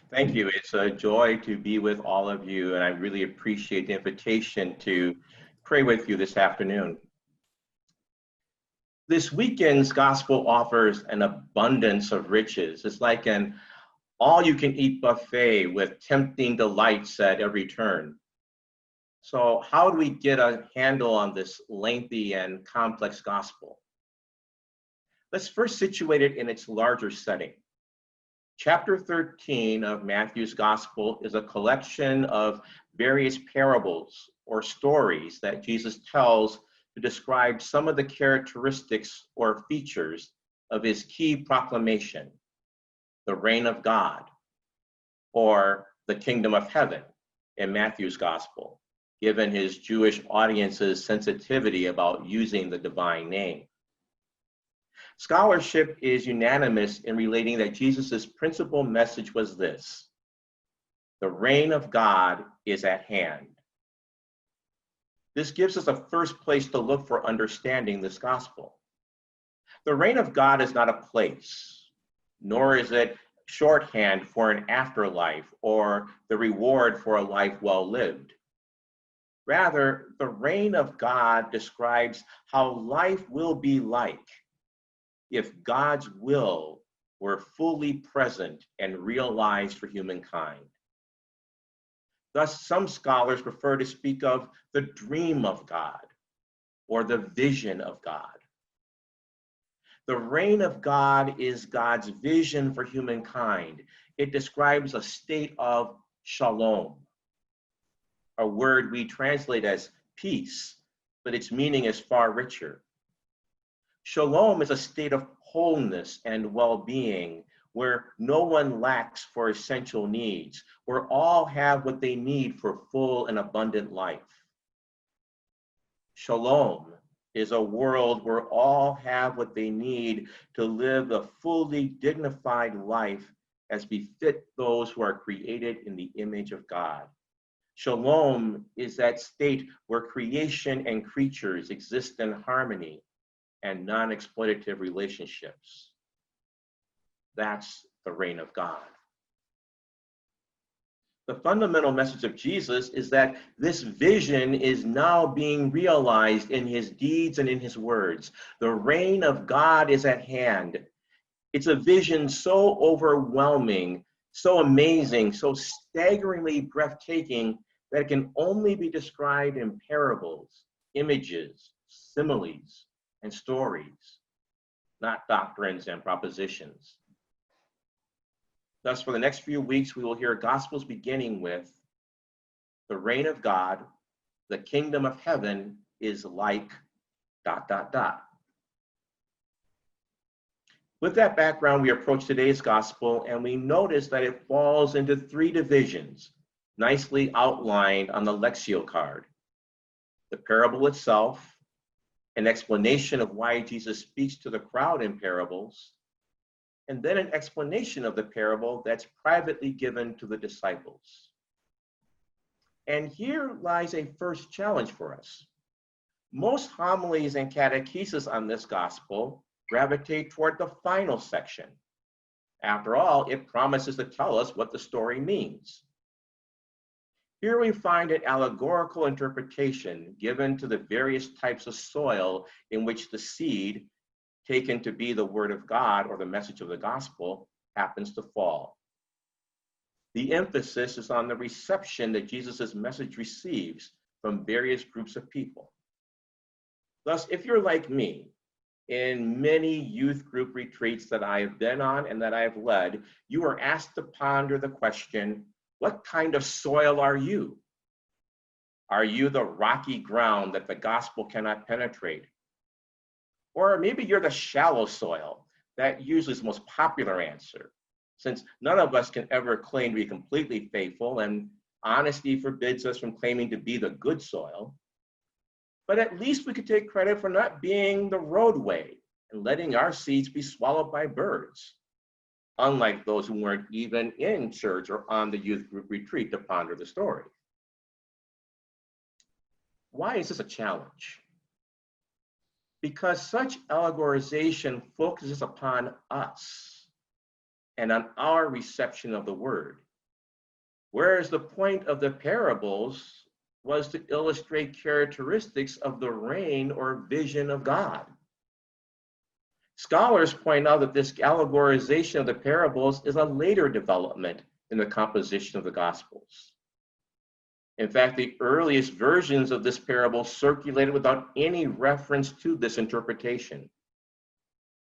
Thank you. It's a joy to be with all of you, and I really appreciate the invitation to pray with you this afternoon. This weekend's gospel offers an abundance of riches. It's like an all-you-can-eat buffet with tempting delights at every turn. So how do we get a handle on this lengthy and complex gospel? Let's first situate it in its larger setting. Chapter 13 of Matthew's Gospel is a collection of various parables or stories that Jesus tells to describe some of the characteristics or features of his key proclamation, the reign of God, or the kingdom of heaven in Matthew's Gospel, given his Jewish audience's sensitivity about using the divine name. Scholarship is unanimous in relating that Jesus' principal message was this: the reign of God is at hand. This gives us a first place to look for understanding this gospel. The reign of God is not a place, nor is it shorthand for an afterlife or the reward for a life well lived. Rather, the reign of God describes how life will be like if God's will were fully present and realized for humankind. Thus, some scholars prefer to speak of the dream of God or the vision of God. The reign of God is God's vision for humankind. It describes a state of shalom, a word we translate as peace, but its meaning is far richer. Shalom is a state of wholeness and well-being where no one lacks for essential needs, where all have what they need for full and abundant life. Shalom is a world where all have what they need to live a fully dignified life as befit those who are created in the image of God. Shalom is that state where creation and creatures exist in harmony and non-exploitative relationships. That's the reign of God. The fundamental message of Jesus is that this vision is now being realized in his deeds and in his words. The reign of God is at hand. It's a vision so overwhelming, so amazing, so staggeringly breathtaking that it can only be described in parables, images, similes, and stories, not doctrines and propositions. Thus, for the next few weeks, we will hear Gospels beginning with the reign of God, the kingdom of heaven is like ... With that background, we approach today's Gospel and we notice that it falls into three divisions, nicely outlined on the Lectio card. The parable itself, an explanation of why Jesus speaks to the crowd in parables, and then an explanation of the parable that's privately given to the disciples. And here lies a first challenge for us. Most homilies and catechesis on this gospel gravitate toward the final section. After all, it promises to tell us what the story means. Here we find an allegorical interpretation given to the various types of soil in which the seed, taken to be the word of God or the message of the gospel, happens to fall. The emphasis is on the reception that Jesus' message receives from various groups of people. Thus, if you're like me, in many youth group retreats that I have been on and that I have led, you are asked to ponder the question, what kind of soil are you? Are you the rocky ground that the gospel cannot penetrate? Or maybe you're the shallow soil. That usually is the most popular answer, since none of us can ever claim to be completely faithful, and honesty forbids us from claiming to be the good soil. But at least we could take credit for not being the roadway and letting our seeds be swallowed by birds, unlike those who weren't even in church or on the youth group retreat to ponder the story. Why is this a challenge? Because such allegorization focuses upon us and on our reception of the word. Whereas the point of the parables was to illustrate characteristics of the reign or vision of God. Scholars point out that this allegorization of the parables is a later development in the composition of the Gospels. In fact, the earliest versions of this parable circulated without any reference to this interpretation.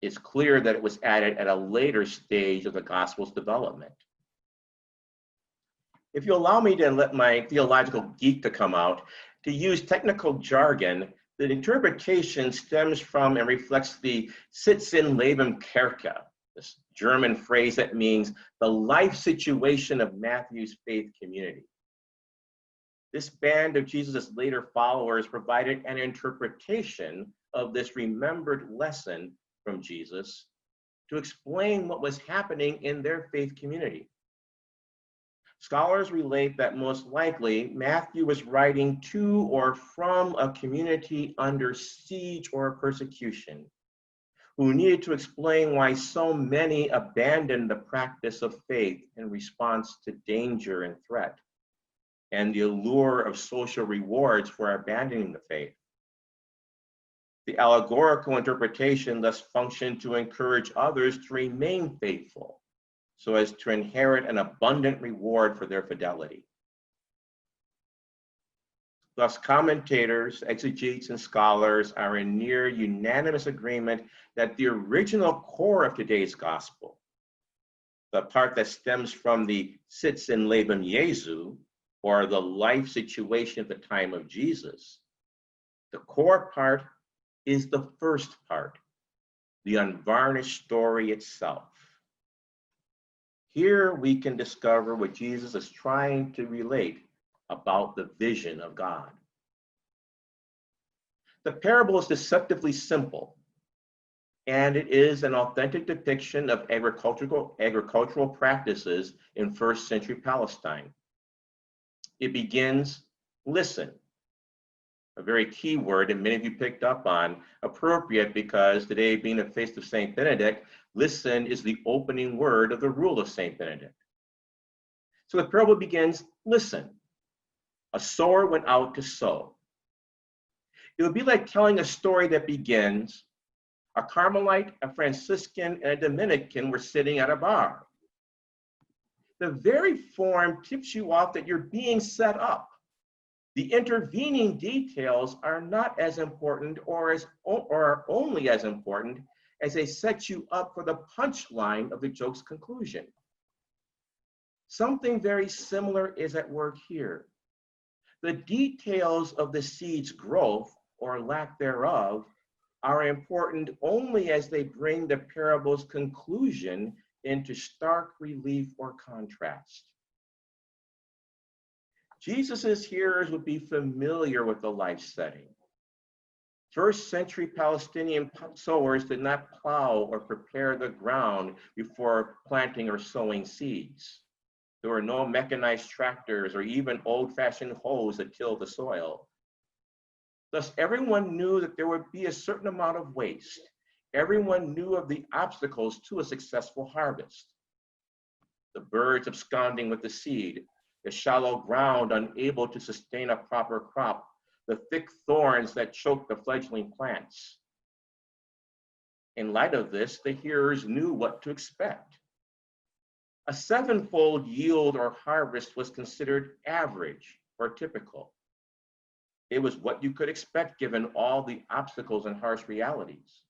It's clear that it was added at a later stage of the Gospel's development. If you allow me to let my theological geek to come out, to use technical jargon, the interpretation stems from and reflects the Sitz in Leben Kirche, this German phrase that means the life situation of Matthew's faith community. This band of Jesus' later followers provided an interpretation of this remembered lesson from Jesus to explain what was happening in their faith community. Scholars relate that most likely Matthew was writing to or from a community under siege or persecution, who needed to explain why so many abandoned the practice of faith in response to danger and threat, and the allure of social rewards for abandoning the faith. The allegorical interpretation thus functioned to encourage others to remain faithful, so as to inherit an abundant reward for their fidelity. Thus, commentators, exegetes, and scholars are in near unanimous agreement that the original core of today's gospel, the part that stems from the Sitz in Leben Jesu, or the life situation at the time of Jesus, the core part is the first part, the unvarnished story itself. Here we can discover what Jesus is trying to relate about the vision of God. The parable is deceptively simple, and it is an authentic depiction of agricultural practices in first century Palestine. It begins, listen, a very key word, and many of you picked up on, appropriate because today, being the feast of St. Benedict, listen is the opening word of the rule of St. Benedict. So the parable begins, listen. A sower went out to sow. It would be like telling a story that begins, a Carmelite, a Franciscan, and a Dominican were sitting at a bar. The very form tips you off that you're being set up. The intervening details are not as important or are only as important as they set you up for the punchline of the joke's conclusion. Something very similar is at work here. The details of the seed's growth or lack thereof are important only as they bring the parable's conclusion into stark relief or contrast. Jesus' hearers would be familiar with the life setting. First century Palestinian sowers did not plow or prepare the ground before planting or sowing seeds. There were no mechanized tractors or even old-fashioned hoes that tilled the soil. Thus, everyone knew that there would be a certain amount of waste. Everyone knew of the obstacles to a successful harvest. The birds absconding with the seed, the shallow ground unable to sustain a proper crop, the thick thorns that choke the fledgling plants. In light of this, the hearers knew what to expect. A sevenfold yield or harvest was considered average or typical. It was what you could expect given all the obstacles and harsh realities.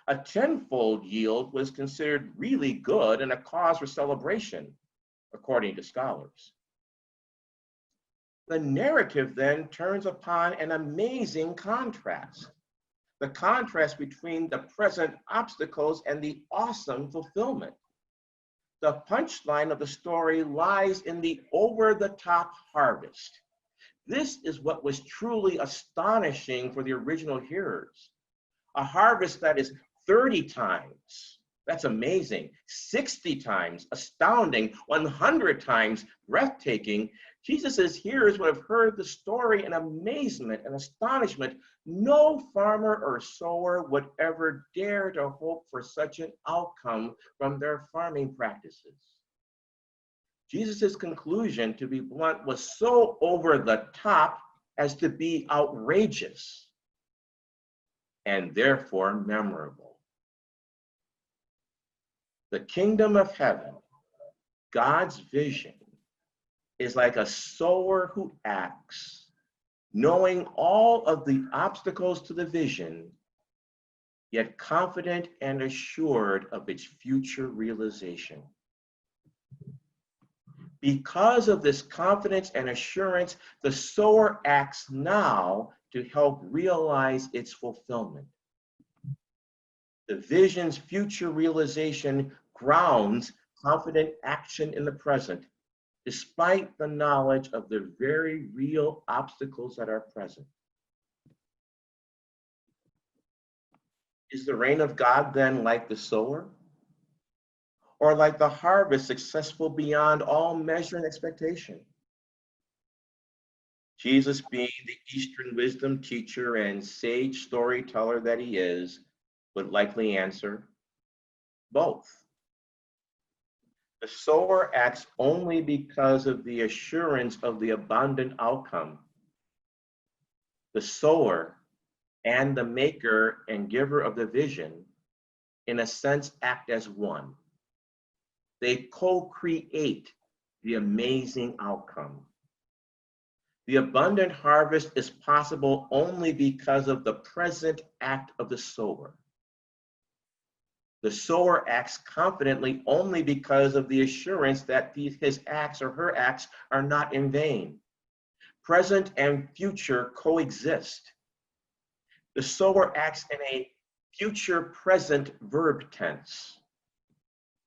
A tenfold yield was considered really good and a cause for celebration, according to scholars. The narrative then turns upon an amazing contrast. The contrast between the present obstacles and the awesome fulfillment. The punchline of the story lies in the over-the-top harvest. This is what was truly astonishing for the original hearers. A harvest that is 30 times, that's amazing, 60 times, astounding, 100 times, breathtaking. Jesus' hearers would have heard the story in amazement and astonishment. No farmer or sower would ever dare to hope for such an outcome from their farming practices. Jesus' conclusion, to be blunt, was so over the top as to be outrageous and therefore memorable. The kingdom of heaven, God's vision, is like a sower who acts, knowing all of the obstacles to the vision, yet confident and assured of its future realization. Because of this confidence and assurance, the sower acts now to help realize its fulfillment. The vision's future realization grounds confident action in the present, despite the knowledge of the very real obstacles that are present. Is the reign of God then like the sower? Or like the harvest, successful beyond all measure and expectation? Jesus, being the Eastern wisdom teacher and sage storyteller that he is, would likely answer both. The sower acts only because of the assurance of the abundant outcome. The sower and the maker and giver of the vision, in a sense, act as one. They co-create the amazing outcome. The abundant harvest is possible only because of the present act of the sower. The sower acts confidently only because of the assurance that his acts or her acts are not in vain. Present and future coexist. The sower acts in a future present verb tense.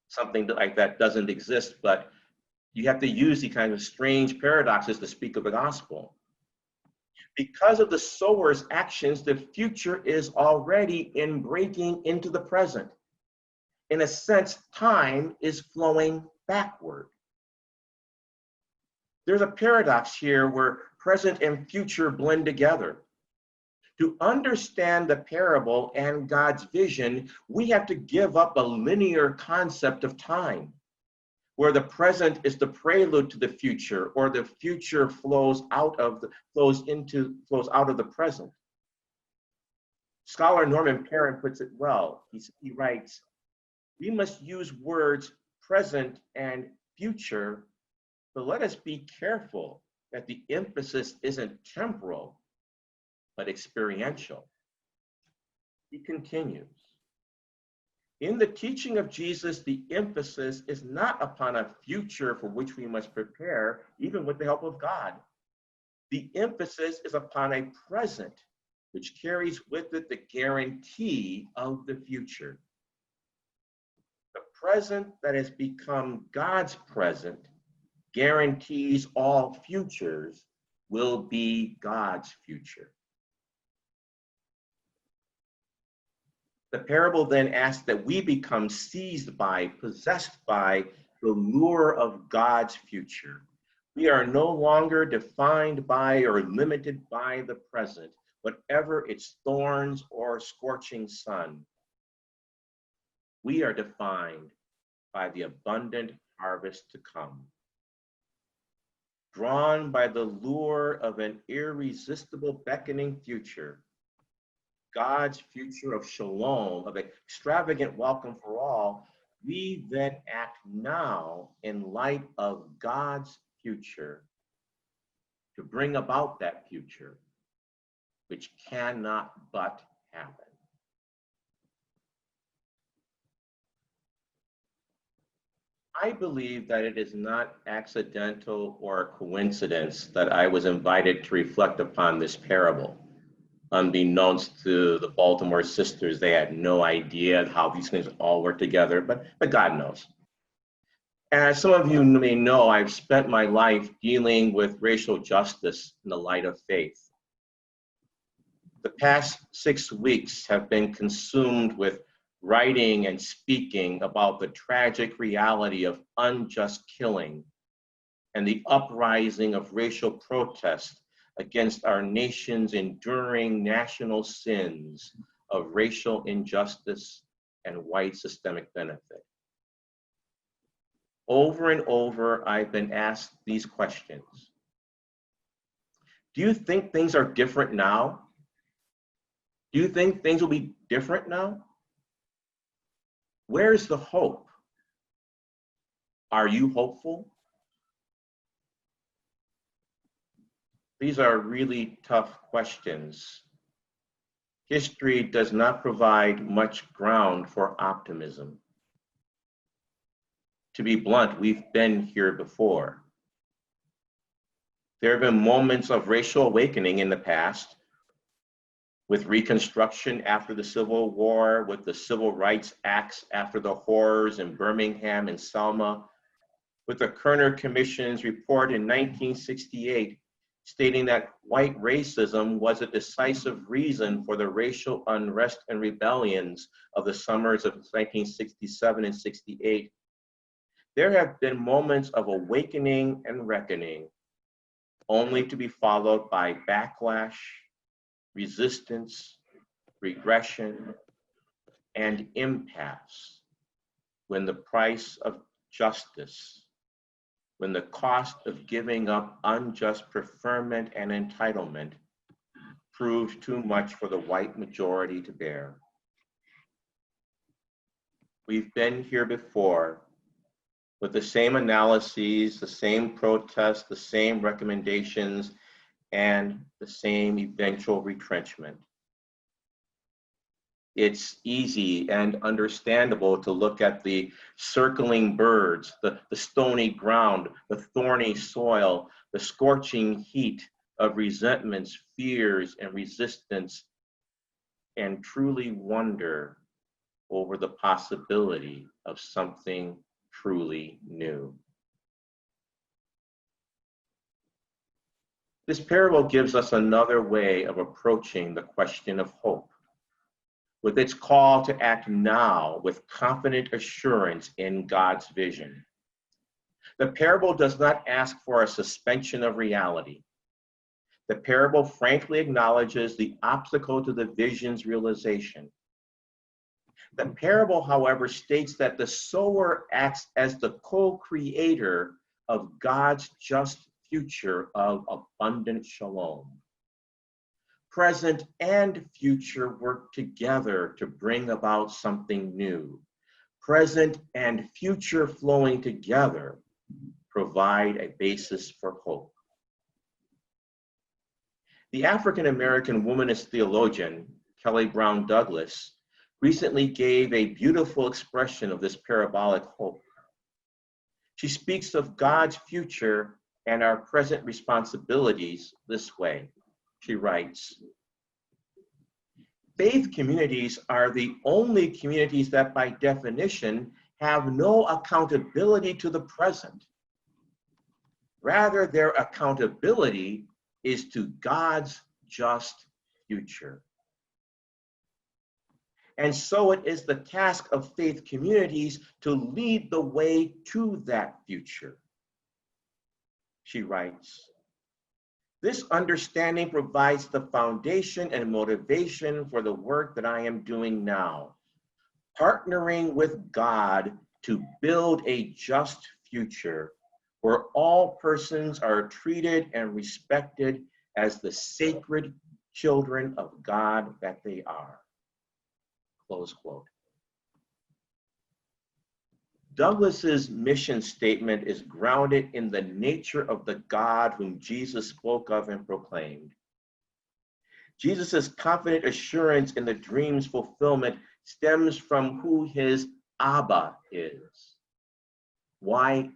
Something like that doesn't exist, but you have to use the kind of strange paradoxes to speak of the gospel. Because of the sower's actions, the future is already in breaking into the present. In a sense, time is flowing backward. There's a paradox here where present and future blend together. To understand the parable and God's vision, we have to give up a linear concept of time, where the present is the prelude to the future, or the future flows out of the present. Scholar Norman Perrin puts it well. He writes, "We must use words present and future, but let us be careful that the emphasis isn't temporal, but experiential." He continues, "In the teaching of Jesus, the emphasis is not upon a future for which we must prepare, even with the help of God. The emphasis is upon a present, which carries with it the guarantee of the future. The present that has become God's present guarantees all futures will be God's future." The parable then asks that we become seized by, possessed by the lure of God's future. We are no longer defined by or limited by the present, whatever its thorns or scorching sun. We are defined by the abundant harvest to come. Drawn by the lure of an irresistible beckoning future, God's future of shalom, of extravagant welcome for all, we then act now in light of God's future to bring about that future, which cannot but happen. I believe that it is not accidental or a coincidence that I was invited to reflect upon this parable. Unbeknownst to the Baltimore sisters, they had no idea how these things all work together, but God knows. As some of you may know, I've spent my life dealing with racial justice in the light of faith. The past 6 weeks have been consumed with writing and speaking about the tragic reality of unjust killing and the uprising of racial protest against our nation's enduring national sins of racial injustice and white systemic benefit. Over and over, I've been asked these questions. Do you think things are different now? Do you think things will be different now? Where's the hope? Are you hopeful? These are really tough questions. History does not provide much ground for optimism. To be blunt, we've been here before. There have been moments of racial awakening in the past, with Reconstruction after the Civil War, with the Civil Rights Acts after the horrors in Birmingham and Selma, with the Kerner Commission's report in 1968 stating that white racism was a decisive reason for the racial unrest and rebellions of the summers of 1967 and 68. There have been moments of awakening and reckoning, only to be followed by backlash, resistance, regression, and impasse when the price of justice, when the cost of giving up unjust preferment and entitlement proved too much for the white majority to bear. We've been here before with the same analyses, the same protests, the same recommendations, and the same eventual retrenchment. It's easy and understandable to look at the circling birds, the stony ground, the thorny soil, the scorching heat of resentments, fears, and resistance, and truly wonder over the possibility of something truly new. This parable gives us another way of approaching the question of hope, with its call to act now with confident assurance in God's vision. The parable does not ask for a suspension of reality. The parable frankly acknowledges the obstacle to the vision's realization. The parable, however, states that the sower acts as the co-creator of God's just future of abundant shalom. Present and future work together to bring about something new. Present and future flowing together provide a basis for hope. The African-American womanist theologian, Kelly Brown Douglas, recently gave a beautiful expression of this parabolic hope. She speaks of God's future and our present responsibilities this way. She writes, faith communities are the only communities that by definition have no accountability to the present. Rather, their accountability is to God's just future. And so it is the task of faith communities to lead the way to that future. She writes, this understanding provides the foundation and motivation for the work that I am doing now, partnering with God to build a just future where all persons are treated and respected as the sacred children of God that they are. Close quote. Douglas's mission statement is grounded in the nature of the God whom Jesus spoke of and proclaimed. Jesus' confident assurance in the dream's fulfillment stems from who his Abba is. YHWH.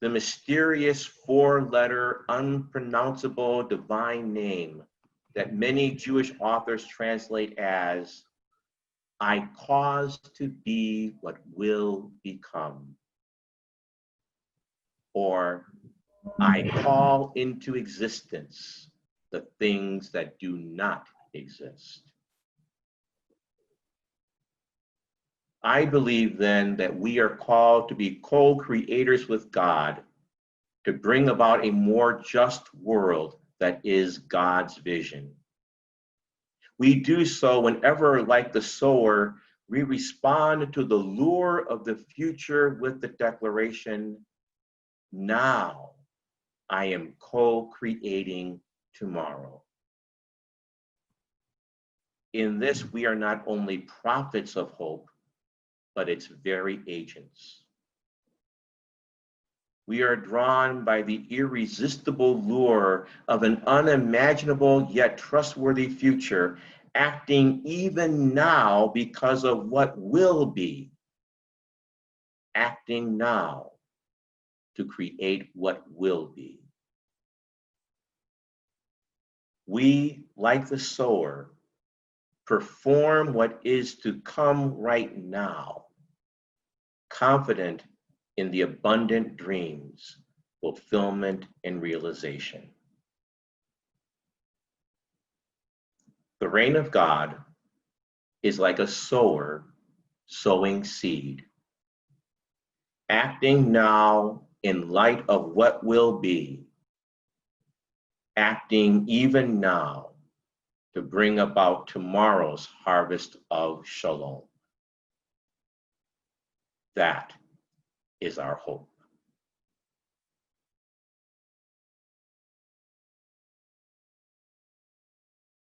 The mysterious four-letter, unpronounceable divine name that many Jewish authors translate as, I cause to be what will become. Or, I call into existence the things that do not exist. I believe then that we are called to be co-creators with God to bring about a more just world that is God's vision. We do so whenever, like the sower, We respond to the lure of the future with the declaration, now I am co-creating tomorrow. In this, we are not only prophets of hope, but its very agents. We are drawn by the irresistible lure of an unimaginable yet trustworthy future, acting even now because of what will be. Acting now to create what will be. We, like the sower, perform what is to come right now, confident in the abundant dreams, fulfillment, and realization. The reign of God is like a sower sowing seed, acting now in light of what will be, acting even now to bring about tomorrow's harvest of shalom. That is our hope.